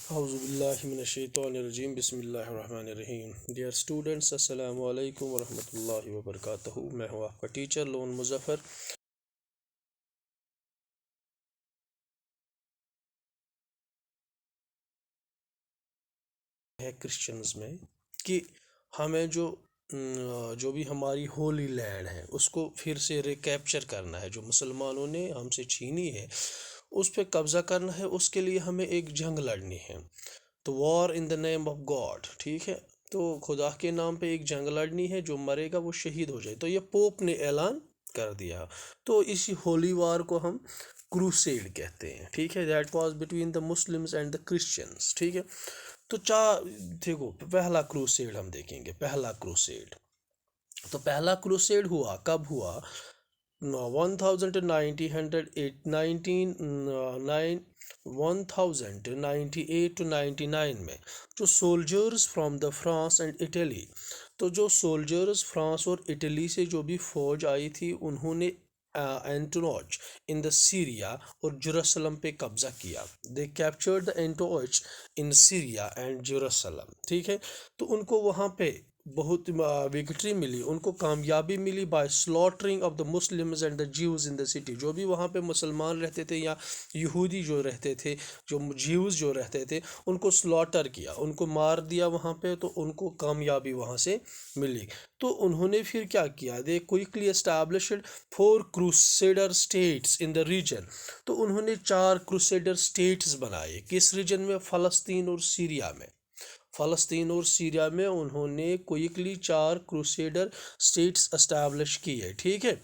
औज़ुबिल्लाहिमिनश्शैतानिर्रजीम बिस्मिल्लाहिर्रहमानिर्रहीम। Dear students, अस्सलामु अलैकुम वरहमतुल्लाहि वबरकातुहू। मैं हूँ आपका टीचर लोन मुज़फ़्फ़र। है क्रिश्चियंस में कि हमें जो भी हमारी होली लैंड है उसको फिर से रिकैप्चर करना है, जो मुसलमानों ने हमसे छीनी है उस पर कब्ज़ा करना है। उसके लिए हमें एक जंग लड़नी है, तो war in the name of God. ठीक है, तो खुदा के नाम पे एक जंग लड़नी है, जो मरेगा वो शहीद हो जाए। तो ये पोप ने ऐलान कर दिया। तो इसी होली वार को हम क्रूसेड कहते हैं। ठीक है, that was between the Muslims and the Christians. ठीक है, तो देखो, पहला क्रूसेड हम देखेंगे। पहला क्रूसेड, तो पहला क्रूसेड हुआ कब हुआ? 1098 में, जो soldiers from the France and Italy, तो जो सोल्जर्स फ्रांस और इटली से जो भी फौज आई थी, उन्होंने एंटोनॉच इन द सीरिया और जेरूशलम पे कब्जा किया। They captured the Antioch in Syria and Jerusalem. ठीक है, तो उनको वहाँ पे बहुत विक्ट्री मिली, उनको कामयाबी मिली by slaughtering of the Muslims and the Jews in the city. जो भी वहाँ पे मुसलमान रहते थे या यहूदी जो रहते थे, जो ज्यूज़ जो रहते थे, उनको स्लॉटर किया, उनको मार दिया वहाँ पे। तो उनको कामयाबी वहाँ से मिली। तो उन्होंने फिर क्या किया? They quickly established 4 crusader states in the region. तो उन्होंने 4 क्रूसेडर स्टेट्स बनाए। किस रीजन में? फ़लस्तीन और सीरिया में। फ़लस्तीन और सीरिया में उन्होंने क्विकली 4 क्रूसेडर स्टेट्स एस्टैब्लिश किए। ठीक है,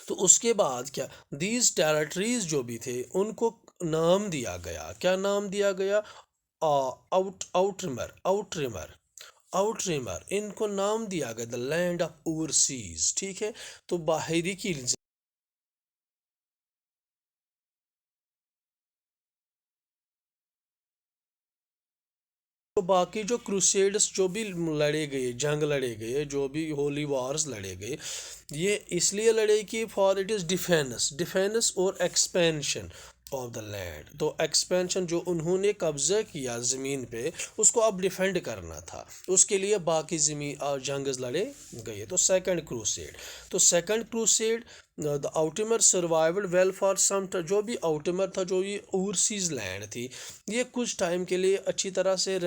तो उसके बाद क्या, दीज टेरिटरीज जो भी थे उनको नाम दिया गया। क्या नाम दिया गया? आउटरिमर, आउटरिमर, आउटरिमर, इनको नाम दिया गया द लैंड ऑफ ओवरसीज। ठीक है, तो बाहरी की तो बाकी जो क्रूसेड्स जो भी लड़े गए, जंग लड़े गए, जो भी होली वार्स लड़े गए, ये इसलिए लड़े कि for it is defence, defence और एक्सपेंशन ऑफ द लैंड। तो एक्सपेंशन, जो उन्होंने कब्जा किया ज़मीन पे, उसको अब डिफेंड करना था। उसके लिए बाकी ज़मीन और जंग लड़े गए। तो सेकंड क्रूसेड, तो second crusade the outremer survived well for some. जो भी आउटमर था, जो ये ओवरसीज लैंड थी, ये कुछ टाइम के लिए अच्छी तरह से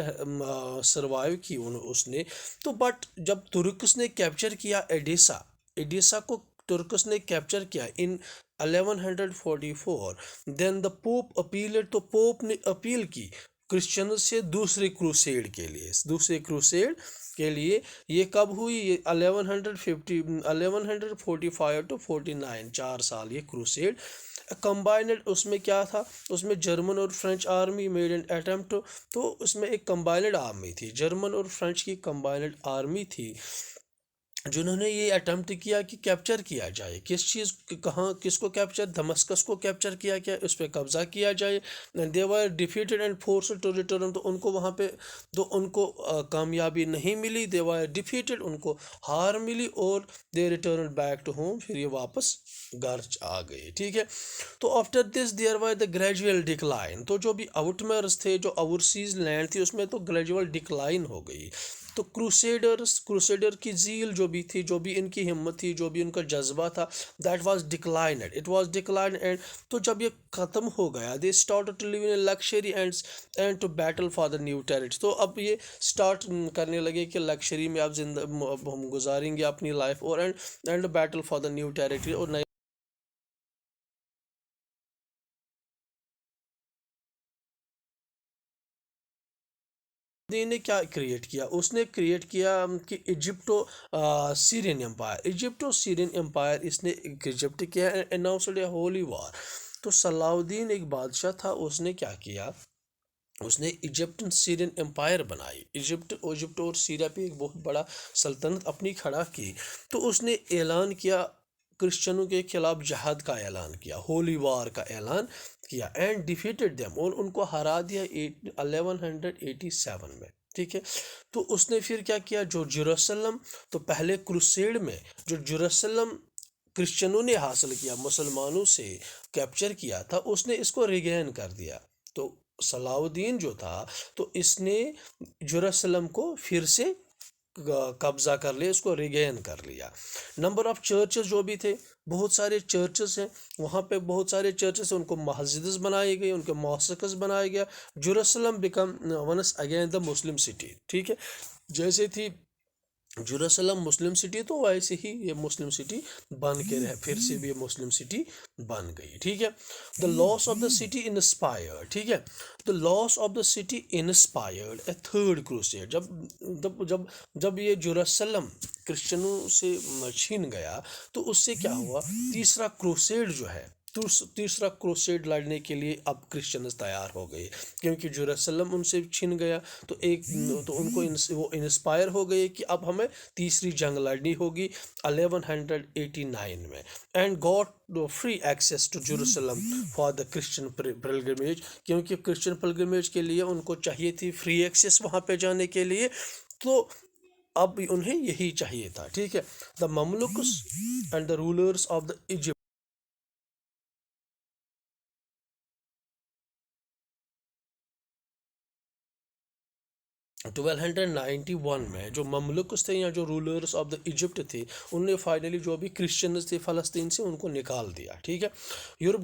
सर्वाइव की उसने। तो बट जब तुर्कस ने कैप्चर किया एडिसा, एडिसा को तुर्कस ने कैप्चर किया इन 1144, देन द पोप अपीलेड। तो पोप ने अपील की क्रिश्चियन से दूसरे क्रूसेड के लिए, दूसरे क्रूसेड के लिए। ये कब हुई? ये 1145 टू 49, 4 साल ये क्रूसेड कंबाइंड। उसमें क्या था? उसमें जर्मन और French army made an attempt. तो उसमें एक कंबाइंड आर्मी थी, जर्मन और फ्रेंच की कंबाइंड आर्मी थी, जिन्होंने ये अटेम्प्ट किया कि कैप्चर किया जाए। किस चीज़, कहाँ, किसको कैप्चर? दमस्कस को कैप्चर किया, क्या उस पर कब्ज़ा किया जाए। They were defeated and forced to return. तो उनको वहाँ पे, तो उनको कामयाबी नहीं मिली। दे वर डिफीटेड, उनको हार मिली, और they return back to home, फिर ये वापस घर आ गए। ठीक है, तो after this there was the gradual decline. तो जो भी आउटमर्स थे, जो ओवरसीज लैंड थी, उसमें तो ग्रेजुअल डिक्लाइन हो गई। तो क्रूसेडर की जील जो भी थी, जो भी इनकी हिम्मत थी, जो भी इनका जज्बा था, that was declined, it was decline. And तो जब ये ख़त्म हो गया, they started to live in luxury and to battle for the new territory. तो अब ये स्टार्ट करने लगे कि लग्जरी में अब हम गुजारेंगे अपनी लाइफ, और and battle for the new territory. और ने क्या क्रिएट किया? उसने क्रिएट किया कि इजिप्टो सीरियन एम्पायर, इजिप्टो सीरियन एम्पायर इसने इजिप्ट किया, अनाउंस्ड ए होली वार। तो सलाउद्दीन एक बादशाह था, उसने क्या किया? उसने इजिप्ट सीरियन एम्पायर बनाई। इजिप्ट और सीरिया पे एक बहुत बड़ा सल्तनत अपनी खड़ा की। तो उसने ऐलान किया, क्रिश्चियनों के खिलाफ जहाद का ऐलान किया, होली वार का ऐलान किया, एंड डिफीटेड देम, और उनको हरा दिया 1187 में। ठीक है, तो उसने फिर क्या किया? जो जेरूशलम, तो पहले क्रूसेड में जो जेरूशलम क्रिश्चियनों ने हासिल किया, मुसलमानों से कैप्चर किया था, उसने इसको रिगेन कर दिया। तो सलाउद्दीन जो था तो इसने जेरूसलम को फिर से कब्जा कर लिया, इसको रिगेन कर लिया। नंबर ऑफ चर्चेस जो भी थे, बहुत सारे चर्चेस हैं वहाँ पे, बहुत सारे चर्चेस हैं, उनको मस्जिद बनाए गए, उनके मॉस्कस बनाया गया। Jerusalem become once again the Muslim city. ठीक है, जैसे थी जेरूसलम मुस्लिम सिटी तो वैसे ही ये मुस्लिम सिटी बन के रहे, फिर से भी ये मुस्लिम सिटी बन गई। ठीक है, the loss of the city inspired. ठीक है, the loss of the city inspired A third crusade. जब जब जब ये जेरूसलम क्रिश्चियनों से छीन गया तो उससे क्या हुआ, तीसरा क्रूसेड जो है, तीसरा क्रूसेड लड़ने के लिए अब क्रिश्चियंस तैयार हो गए, क्योंकि जेरूसलम उनसे छिन गया। तो तो उनको वो इंस्पायर हो गए कि अब हमें तीसरी जंग लड़नी होगी 1189 में। And got free access to Jerusalem for the Christian pilgrimage, क्योंकि क्रिश्चियन पिलग्रिमेज के लिए उनको चाहिए थी फ्री एक्सेस वहाँ पे जाने के लिए, तो अब उन्हें यही चाहिए था। ठीक है, the Mamluks and the rulers of the Egypt 1291 में जो ममलुक्स थे या जो रूलर्स ऑफ द इजिप्ट थे, उनने फाइनली जो भी क्रिश्चियंस थे फ़लस्तीन से उनको निकाल दिया। ठीक है, यूरोप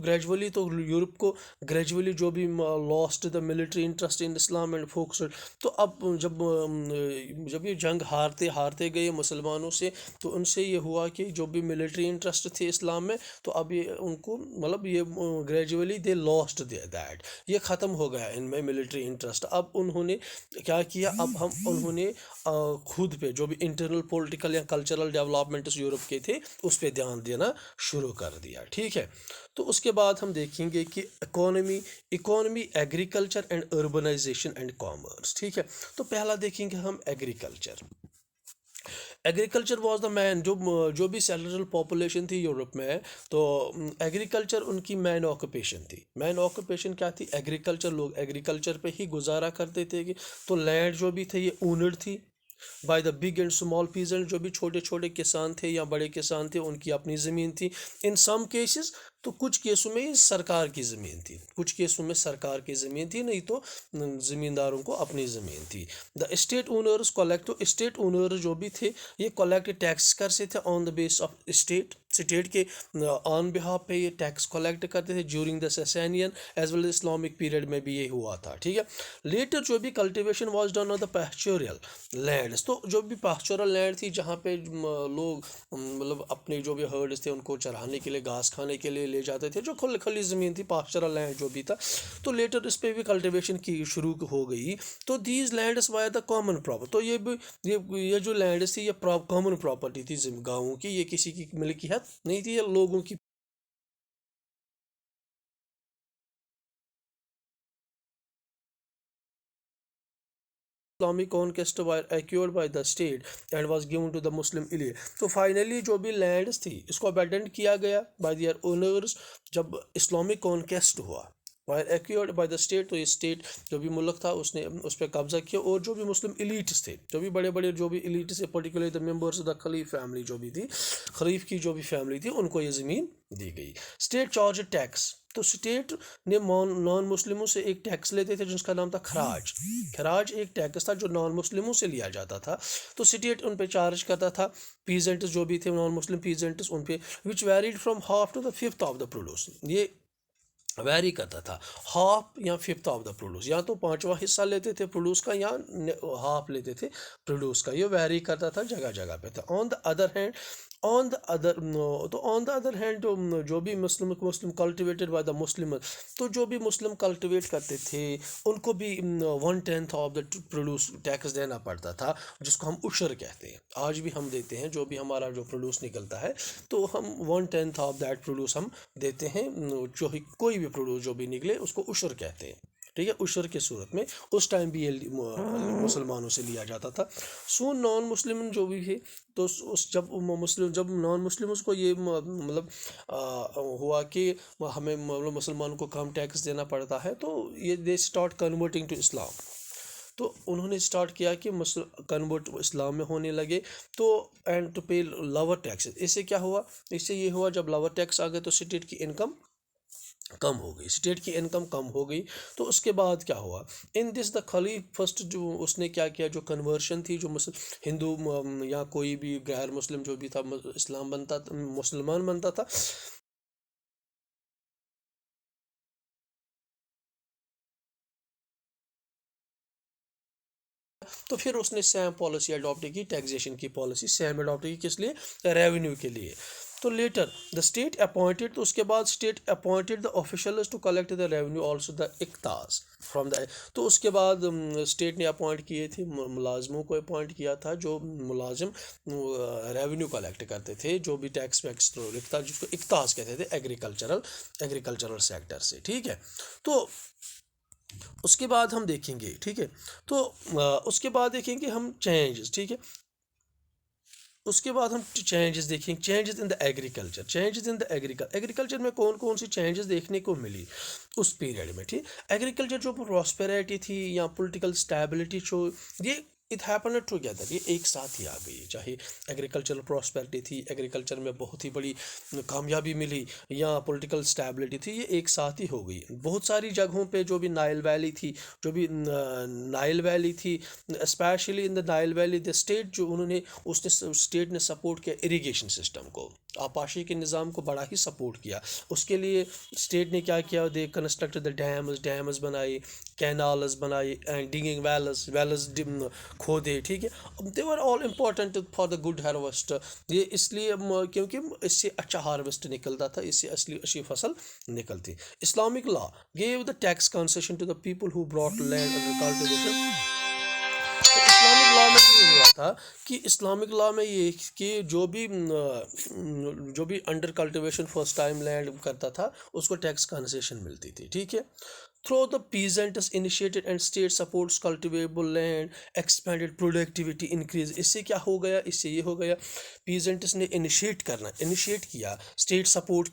को ग्रेजुअली जो भी lost the military interest in Islam and focused. तो अब जब ये जंग हारते हारते गए मुसलमानों से, तो उनसे ये हुआ कि जो भी मिलिट्री इंटरेस्ट थे इस्लाम में, तो अब ये उनको मतलब ये ग्रेजुअली दे लॉस्ट दैट, ये ख़त्म हो गया इनमें मिलिट्री इंटरेस्ट। अब उन्होंने क्या किया, अब उन्होंने खुद पे जो भी इंटरनल पॉलिटिकल या कल्चरल डेवलपमेंट्स यूरोप के थे उस पर ध्यान देना शुरू कर दिया। ठीक है, तो उसके बाद हम देखेंगे कि economy agriculture and urbanisation and commerce. ठीक है, तो पहला देखेंगे हम agriculture. Agriculture was the main, जो भी सेलरल पॉपुलेशन थी यूरोप में, तो एग्रीकल्चर उनकी मैन ऑक्यूपेशन थी। मैन ऑक्यूपेशन क्या थी, एग्रीकल्चर। लोग एग्रीकल्चर पे ही गुजारा करते थे कि तो लैंड जो भी थे ये ओनर्ड थी by the big and small peasant, जो भी छोटे छोटे किसान थे या बड़े किसान थे उनकी अपनी ज़मीन थी। इन सम केसेस, तो कुछ केसों में सरकार की ज़मीन थी, कुछ केसों में सरकार की ज़मीन थी, नहीं तो ज़मींदारों को अपनी ज़मीन थी। द स्टेट ओनर्स कलेक्ट, तो स्टेट ओनर जो भी थे ये कलेक्ट टैक्स करते थे on the base of state के ऑन बिहाफ पे ये टैक्स कलेक्ट करते थे during the Sasanian as well Islamic period में भी ये हुआ था। ठीक है, लेटर जो भी cultivation was done on the pastoral lands, तो जो भी पास्चोरल लैंड थी जहाँ पे लोग मतलब अपने जो भी हर्ड्स थे उनको चराने के लिए, घास खाने के लिए ले जाते थे, जो खुली ज़मीन थी, पास्चोरल लैंड जो भी था, तो लेटर इस पर भी कल्टिवेशन की शुरू हो गई। तो these lands wire the common property, तो ये जो लैंड्स थी ये कॉमन प्रॉपर्टी थी गाँवों की, ये किसी की मिल्कियत नहीं थी, ये लोगों की। Islamic conquest were acquired by the state and was given to the Muslim elite। तो फाइनली जो भी लैंड्स थी इसको अबेंडन किया गया बाय देयर ओनर्स जब इस्लामिक कॉन्केस्ट हुआ, wire acquired by the state, तो ये स्टेट जो भी मुल्क था उसने उस पर कब्जा किया, और जो भी मुस्लिम इलीट्स थे, जो भी बड़े बड़े जो भी इलीट्स थे, particularly the members of the खलीफ family जो भी थी, खलीफ की जो भी फैमिली थी, उनको ये ज़मीन दी गई। स्टेट चार्ज टैक्स, तो स्टेट ने नॉन मुस्लिमों से एक टैक्स लेते थे जिसका नाम था खराज। खराज एक टैक्स था जो नॉन मुस्लिमों से लिया जाता था, तो स्टेट उन पे चार्ज करता था। पीजेंट्स जो भी थे नॉन मुस्लिम पीजेंट्स, उन पे which varied from half to the fifth of the produce, ये वैरी करता था हाफ या फिफ्थ ऑफ द प्रोड्यूस, या तो पांचवा हिस्सा लेते थे प्रोड्यूस का या हाफ लेते थे प्रोड्यूस का, ये वैरी करता था, जगह जगह पे था। On the other hand on the other hand जो भी मुस्लिम कल्टिवेटेड बाय द मुस्लिम, तो जो भी मुस्लिम कल्टिवेट करते थे उनको भी 1/10 ऑफ द प्रोड्यूस टैक्स देना पड़ता था, जिसको हम उशर कहते हैं। आज भी हम देते हैं, जो भी हमारा जो प्रोड्यूस निकलता है तो हम 1/10 ऑफ दैट प्रोड्यूस हम देते हैं, जो ही कोई भी प्रोड्यूस जो भी निकले उसको उशर कहते हैं। ठीक है, उशर की सूरत में उस टाइम भी ये मुसलमानों से लिया जाता था। सो नॉन मुस्लिम जो भी थे, तो उस जब नॉन मुस्लिम को ये मतलब हुआ कि हमें मतलब मुसलमानों को कम टैक्स देना पड़ता है, तो ये they start converting to Islam, तो उन्होंने स्टार्ट किया कि कन्वर्ट इस्लाम में होने लगे, तो एंड टू पे लोअर टैक्स। इससे क्या हुआ, इससे ये हुआ जब लोअर टैक्स आ गए तो स्टेट की इनकम कम हो गई, स्टेट की इनकम कम हो गई। तो उसके बाद क्या हुआ, इन दिस द खलीफ फर्स्ट जो उसने क्या किया, जो कन्वर्शन थी, जो हिंदू या कोई भी गैर मुस्लिम जो भी था इस्लाम बनता मुसलमान बनता था, तो फिर उसने सेम पॉलिसी अडॉप्ट की, टैक्सेशन की पॉलिसी सेम अडॉप्ट की, किस लिए, रेवेन्यू के लिए। तो लेटर द स्टेट अपॉइंटेड, तो उसके बाद state appointed the officials to collect the revenue also the iqtas from the, तो उसके बाद स्टेट ने अपॉइंट किए थे, मुलाजमों को अपॉइंट किया था, जो मुलाजिम रेवेन्यू कलेक्ट करते थे, जो भी टैक्स वैक्स तो लिखता, जिसको इक्तास कहते थे, एग्रीकल्चरल सेक्टर से, ठीक है। तो उसके बाद हम देखेंगे, ठीक है। तो उसके बाद देखेंगे हम चेंजेस, ठीक है। उसके बाद हम चेंजेस देखेंगे, changes in the agriculture, agriculture में कौन कौन सी चेंजेस देखने को मिली उस पीरियड में, ठीक। एग्रीकल्चर जो प्रॉस्पेरिटी थी या पॉलिटिकल स्टेबिलिटी जो, ये इट हैपन टुगेदर, ये एक साथ ही आ गई। चाहे एग्रीकल्चरल प्रॉस्पेरिटी थी, एग्रीकल्चर में बहुत ही बड़ी कामयाबी मिली, या पॉलिटिकल स्टेबिलिटी थी, ये एक साथ ही हो गई। बहुत सारी जगहों पे जो भी नाइल वैली थी, जो भी नाइल वैली थी, specially in the Nile valley, the state जो उन्होंने, उसने स्टेट ने सपोर्ट किया इरिगेशन सिस्टम को, आपाशी के निज़ाम को बड़ा ही सपोर्ट किया। उसके लिए स्टेट ने क्या किया, दे कंस्ट्रक्टेड द डैम्स बनाए, कैनाल्स बनाए, एंड डिगिंग वेल्स खोदे, ठीक है। They were all important for the good harvest, ये इसलिए क्योंकि इससे अच्छा हार्वेस्ट निकलता था, इससे असली अच्छी फसल निकलती। Islamic law gave the tax concession to the people who brought land under cultivation. तो इस्लामिक लॉ में ये हुआ था कि इस्लामिक लॉ में ये कि जो भी under cultivation first time land करता था, उसको टैक्स कंसेशन मिलती थी, ठीक है। Through the peasants initiated and state supports cultivable land, expanded productivity increase. इससे क्या हो गया, इससे ये हो गया, पीजेंट्स ने इनिशिएट किया, स्टेट सपोर्ट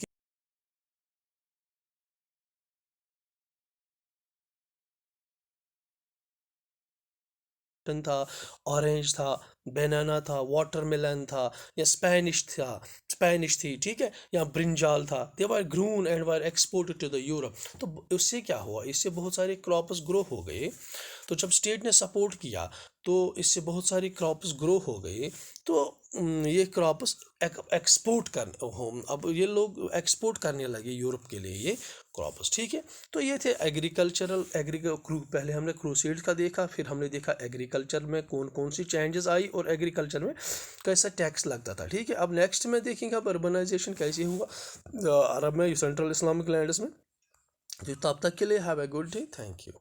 था, ऑरेंज था, बनाना था, वाटरमेलन था, या स्पेनिश थी, ठीक है, या ब्रिंजाल था। They were grown and were exported to the Europe. तो उससे क्या हुआ, इससे बहुत सारे क्रॉप्स ग्रो हो गए। तो जब स्टेट ने सपोर्ट किया, तो इससे बहुत सारी क्रॉप्स ग्रो हो गए। तो ये क्रॉप्स एक्सपोर्ट कर अब ये लोग एक्सपोर्ट करने लगे यूरोप के लिए ये क्रॉप्स, ठीक है। तो ये थे पहले हमने क्रूसेड का देखा, फिर हमने देखा एग्रीकल्चर में कौन कौन सी चेंजेस आई, और एग्रीकल्चर में कैसा टैक्स लगता था, ठीक है। अब नेक्स्ट में देखेंगे अब अर्बनाइजेशन कैसे हुआ अरब में, सेंट्रल इस्लामिक लैंड्स में। तो तब तक के लिए have a good day, thank you.